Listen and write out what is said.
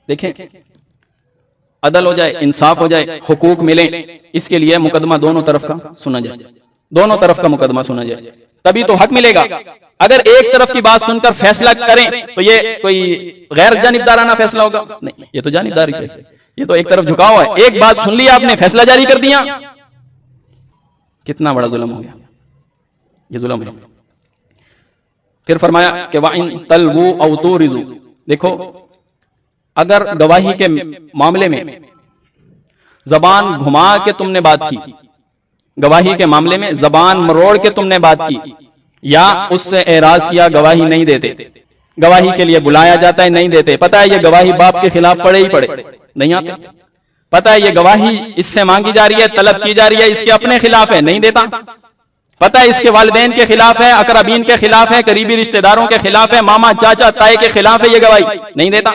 देखें, अदल हो जाए, इंसाफ हो जाए, हुकूक मिले, इसके लिए मुकदमा दोनों तरफ का सुना जाए, दोनों तरफ का मुकदमा सुना जाए, तभी तो हक मिलेगा। अगर एक तरफ की बात सुनकर फैसला करें तो ये कोई गैर जानिबदाराना फैसला होगा? नहीं, ये तो जानिबदारी फैसला, ये तो एक तरफ झुकाव है। एक बात सुन ली आपने, फैसला जारी कर दिया, कितना बड़ा जुल्म हो गया, ये जुल्म है। फिर फरमाया कि वाइन तलवू औ तुरिदू, देखो अगर गवाही के मामले में जबान घुमा के तुमने बात की, गवाही के मामले में जबान मरोड़ के तुमने बात की, या उससे एराज किया, गवाही नहीं देते, गवाही के लिए बुलाया जाता है, नहीं देते, पता है ये गवाही बाप के खिलाफ पड़े ही पड़े, नहीं आते, पता है ये गवाही इससे मांगी जा रही है, तलब की जा रही है, इसके अपने खिलाफ है, नहीं देता, पता है इसके वालिदैन के खिलाफ है, अकरबीन के खिलाफ है, करीबी रिश्तेदारों के खिलाफ है, मामा चाचा ताए के खिलाफ है ये गवाही, नहीं देता।